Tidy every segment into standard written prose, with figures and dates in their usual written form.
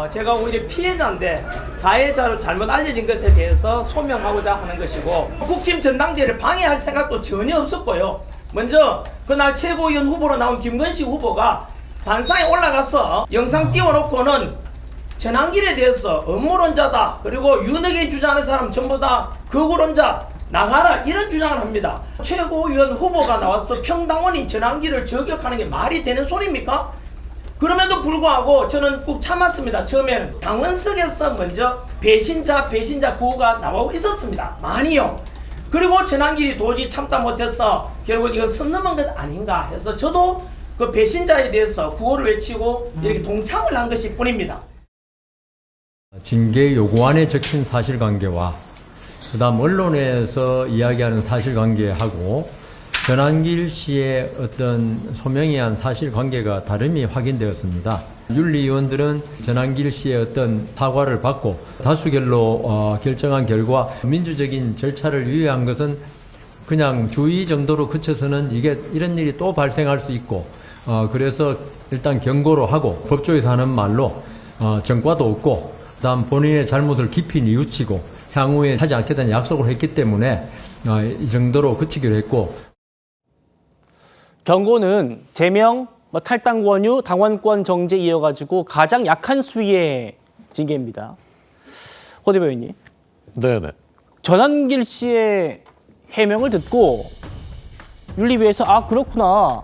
제가 오히려 피해자인데 가해자로 잘못 알려진 것에 대해서 소명하고자 하는 것이고 국힘 전당대회를 방해할 생각도 전혀 없었고요. 먼저 그날 최고위원 후보로 나온 김건식 후보가 단상에 올라가서 영상 띄워놓고는 전환길에 대해서 업무론자다, 그리고 윤핵이 주장하는 사람 전부 다 거구론자, 나가라, 이런 주장을 합니다. 최고위원 후보가 나와서 평당원인 전환길을 저격하는 게 말이 되는 소리입니까? 그럼에도 불구하고 저는 꾹 참았습니다. 처음에는 당원석에서 먼저 배신자 구호가 나오고 있었습니다. 많이요. 그리고 전환길이 도저히 참다 못해서 결국 이거 선 넘은 것 아닌가 해서 저도 그 배신자에 대해서 구호를 외치고 이렇게 동참을 한 것일 뿐입니다. 징계 요구안에 적힌 사실관계와 그다음 언론에서 이야기하는 사실관계하고 전환길 씨의 어떤 소명이 한 사실관계가 다름이 확인되었습니다. 윤리위원들은 전환길 씨의 어떤 사과를 받고 다수결로 결정한 결과 민주적인 절차를 위한 것은 그냥 주의 정도로 그쳐서는 이런 일이 또 발생할 수 있고 그래서 일단 경고로 하고 법조에서 하는 말로 전과도 없고 그다음 본인의 잘못을 깊이 뉘우치고 향후에 하지 않겠다는 약속을 했기 때문에 이 정도로 그치기로 했고 경고는 제명, 탈당 권유, 당원권 정지 이어가지고 가장 약한 수위의 징계입니다. 호 대변인님. 네네. 전환길 씨의 해명을 듣고 윤리위에서 그렇구나,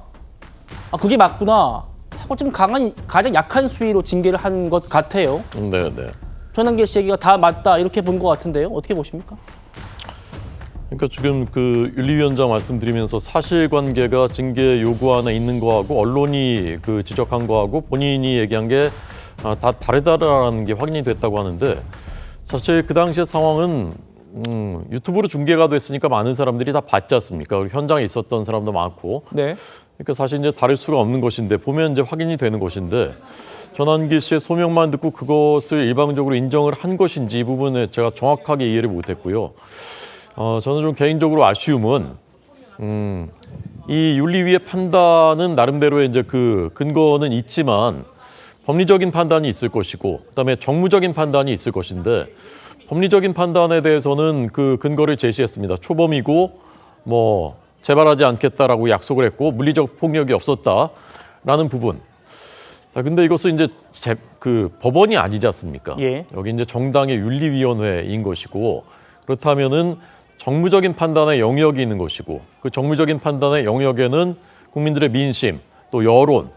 그게 맞구나 하고 좀 가장 약한 수위로 징계를 한 것 같아요. 네네. 전환길 씨 얘기가 다 맞다 이렇게 본 것 같은데요. 어떻게 보십니까? 그러니까 지금 그 윤리위원장 말씀드리면서 사실관계가 징계 요구안에 있는 거하고 언론이 그 지적한 거하고 본인이 얘기한 게 다 다르다라는 게 확인이 됐다고 하는데 사실 그 당시의 상황은 유튜브로 중계가 됐으니까 많은 사람들이 다 봤지 않습니까? 현장에 있었던 사람도 많고. 네. 그러니까 사실 이제 다를 수가 없는 것인데 보면 이제 확인이 되는 것인데 전환길 씨의 소명만 듣고 그것을 일방적으로 인정을 한 것인지 이 부분에 제가 정확하게 이해를 못했고요. 저는 좀 개인적으로 아쉬움은 이 윤리위의 판단은 나름대로의 이제 그 근거는 있지만 법리적인 판단이 있을 것이고 그다음에 정무적인 판단이 있을 것인데 법리적인 판단에 대해서는 그 근거를 제시했습니다. 초범이고 재발하지 않겠다라고 약속을 했고 물리적 폭력이 없었다라는 부분. 자, 근데 이것은 이제 그 법원이 아니지 않습니까? 예. 여기 이제 정당의 윤리위원회인 것이고 그렇다면은 정무적인 판단의 영역이 있는 것이고 그 정무적인 판단의 영역에는 국민들의 민심 또 여론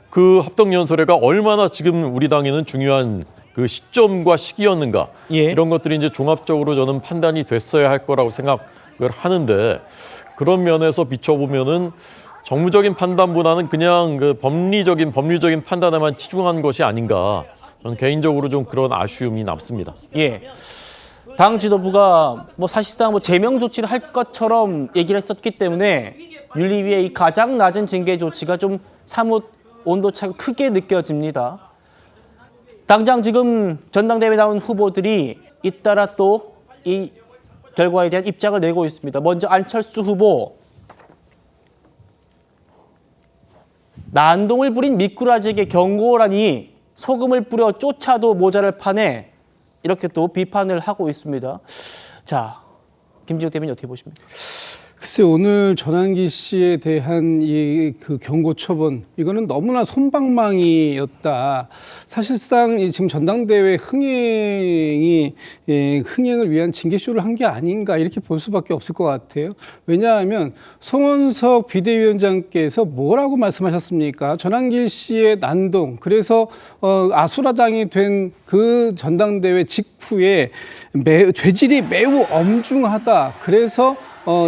그 합동연설회가 얼마나 지금 우리 당에는 중요한 그 시점과 시기였는가 예. 이런 것들이 이제 종합적으로 저는 판단이 됐어야 할 거라고 생각을 하는데 그런 면에서 비춰보면은 정무적인 판단보다는 그냥 그 법리적인 판단에만 치중한 것이 아닌가 저는 개인적으로 좀 그런 아쉬움이 남습니다. 예. 당 지도부가 사실상 제명 조치를 할 것처럼 얘기를 했었기 때문에 윤리위의 이 가장 낮은 징계 조치가 좀 사뭇 온도차가 크게 느껴집니다. 당장 지금 전당대회 나온 후보들이 잇따라 또 이 결과에 대한 입장을 내고 있습니다. 먼저 안철수 후보. 난동을 부린 미꾸라지에게 경고라니 소금을 뿌려 쫓아도 모자랄 판에 이렇게 또 비판을 하고 있습니다. 자, 김지욱 대변인 어떻게 보십니까? 글쎄 오늘 전환길 씨에 대한 그 경고 처분 이거는 너무나 솜방망이였다. 사실상 지금 전당대회 흥행을 위한 징계쇼를 한 게 아닌가 이렇게 볼 수밖에 없을 것 같아요. 왜냐하면 송원석 비대위원장께서 뭐라고 말씀하셨습니까? 전환길 씨의 난동 그래서 아수라장이 된 그 전당대회 직후에 죄질이 매우 엄중하다. 그래서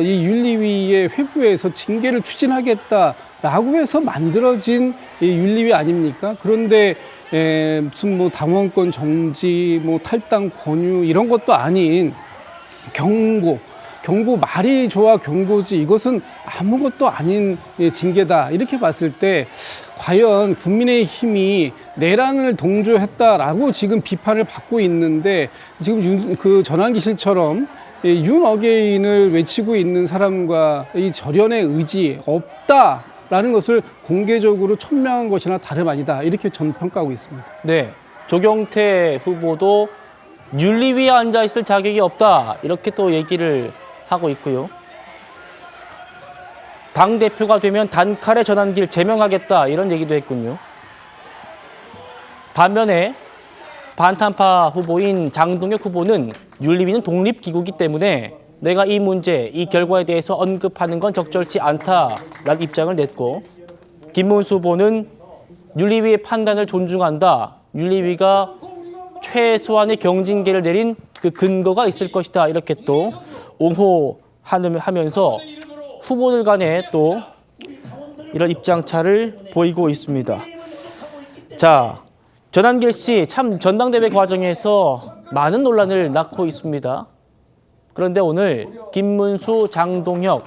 이 윤리위의 회부에서 징계를 추진하겠다라고 해서 만들어진 이 윤리위 아닙니까? 그런데 무슨 당원권 정지, 탈당 권유 이런 것도 아닌 경고 말이 좋아 경고지 이것은 아무것도 아닌 징계다 이렇게 봤을 때 과연 국민의힘이 내란을 동조했다라고 지금 비판을 받고 있는데 지금 그 전환길 씨처럼 윤 어게인을 외치고 있는 사람과 이 절연의 의지 없다라는 것을 공개적으로 천명한 것이나 다름 아니다 이렇게 저는 평가하고 있습니다. 네, 조경태 후보도 윤리위에 앉아 있을 자격이 없다 이렇게 또 얘기를 하고 있고요. 당 대표가 되면 단칼에 전환길 제명하겠다 이런 얘기도 했군요. 반면에 반탄파 후보인 장동혁 후보는 윤리위는 독립기구이기 때문에 내가 이 문제, 이 결과에 대해서 언급하는 건 적절치 않다라는 입장을 냈고, 김문수 후보는 윤리위의 판단을 존중한다. 윤리위가 최소한의 경징계를 내린 그 근거가 있을 것이다. 이렇게 또 옹호하면서 후보들 간에 또 이런 입장차를 보이고 있습니다. 자, 전한길 씨 참 전당대회 과정에서 많은 논란을 낳고 있습니다. 그런데 오늘 김문수, 장동혁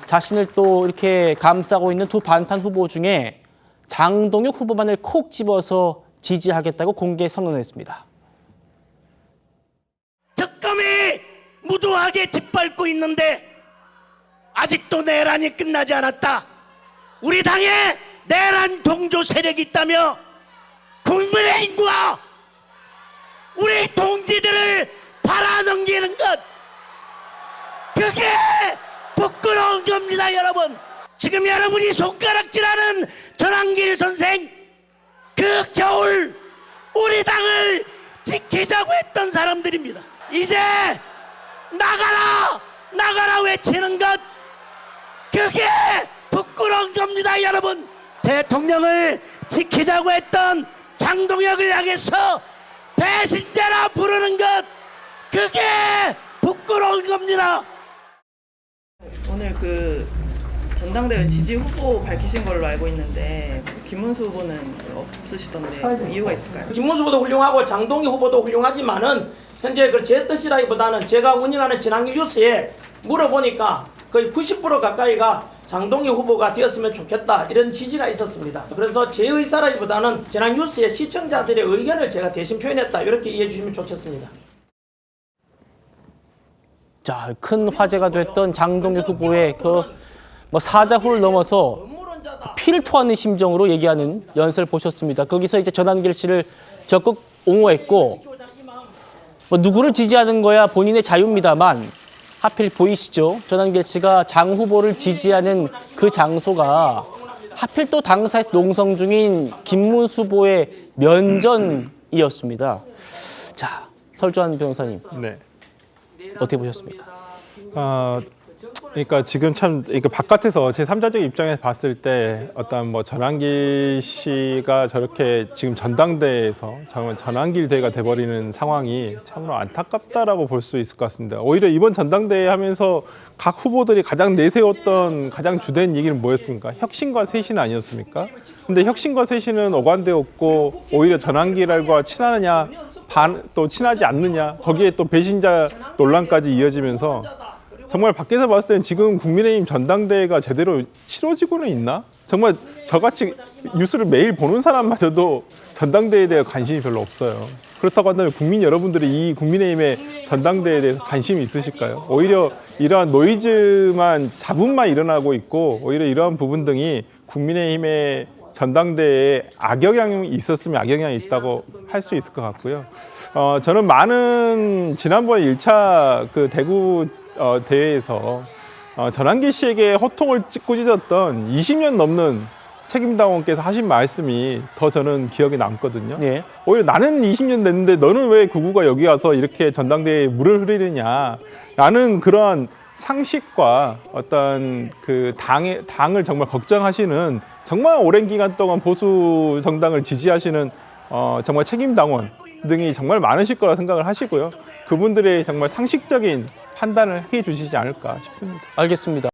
자신을 또 이렇게 감싸고 있는 두 반탄 후보 중에 장동혁 후보만을 콕 집어서 지지하겠다고 공개 선언했습니다. 특검이 무도하게 짓밟고 있는데 아직도 내란이 끝나지 않았다. 우리 당에 내란 동조 세력이 있다며 국민의힘과 우리 동지들을 팔아넘기는 것, 그게 부끄러운 겁니다, 여러분. 지금 여러분이 손가락질하는 전한길 선생, 그 겨울 우리 당을 지키자고 했던 사람들입니다. 이제 나가라 나가라 외치는 것, 그게 부끄러운 겁니다, 여러분. 대통령을 지키자고 했던 장동혁을 향해서 배신자라 부르는 것, 그게 부끄러운 겁니다. 오늘 그 전당대회 지지 후보 밝히신 걸로 알고 있는데 김문수 후보는 없으시던데 이유가 있을까요? 김문수 후보도 훌륭하고 장동혁 후보도 훌륭하지만은 현재 그 제 뜻이라기보다는 제가 운영하는 전한길 뉴스에 물어보니까 거의 90% 가까이가 장동혁 후보가 되었으면 좋겠다 이런 지지가 있었습니다. 그래서 제 의사라기보다는 전한 뉴스의 시청자들의 의견을 제가 대신 표현했다 이렇게 이해해 주시면 좋겠습니다. 자, 큰 화제가 됐던 장동혁 후보의 그 사자후를 넘어서 피를 토하는 심정으로 얘기하는 연설 보셨습니다. 거기서 이제 전한길 씨를 적극 옹호했고, 누구를 지지하는 거야 본인의 자유입니다만 하필 보이시죠? 전한길 씨가 장 후보를 지지하는 그 장소가 하필 또 당사에서 농성 중인 김문수 후보의 면전이었습니다. 자, 설주환 변호사님. 네. 어떻게 보셨습니까? 그러니까 지금 참 바깥에서 제3자적 입장에서 봤을 때 어떤 뭐 전한길 씨가 저렇게 지금 전당대회에서 정말 전한길 대회가 돼버리는 상황이 참으로 안타깝다라고 볼 수 있을 것 같습니다. 오히려 이번 전당대회 하면서 각 후보들이 가장 내세웠던 가장 주된 얘기는 뭐였습니까? 혁신과 쇄신 아니었습니까? 근데 혁신과 쇄신은 오간되었고 오히려 전한길과 친하느냐 또 친하지 않느냐, 거기에 또 배신자 논란까지 이어지면서 정말 밖에서 봤을 때는 지금 국민의힘 전당대회가 제대로 치러지고는 있나? 정말 저같이 뉴스를 매일 보는 사람마저도 전당대회에 대해 관심이 별로 없어요. 그렇다고 한다면 국민 여러분들이 이 국민의힘의 전당대회에 대해서 관심이 있으실까요? 오히려 이러한 노이즈만 잡음만 일어나고 있고 오히려 이러한 부분 등이 국민의힘의 전당대회에 악영향이 있었으면 악영향이 있다고 할 수 있을 것 같고요. 저는 많은 지난번 1차 그 대구 대회에서 전한길 씨에게 호통을 꾸짖었던 20년 넘는 책임당원께서 하신 말씀이 더 저는 기억에 남거든요. 예. 오히려 나는 20년 됐는데 너는 왜 구구가 여기 와서 이렇게 전당대회에 물을 흐리느냐라는 그런 상식과 어떤 그 당을 정말 걱정하시는, 정말 오랜 기간 동안 보수 정당을 지지하시는 정말 책임당원 등이 정말 많으실 거라 생각을 하시고요. 그분들의 정말 상식적인 판단을 해 주시지 않을까 싶습니다. 알겠습니다.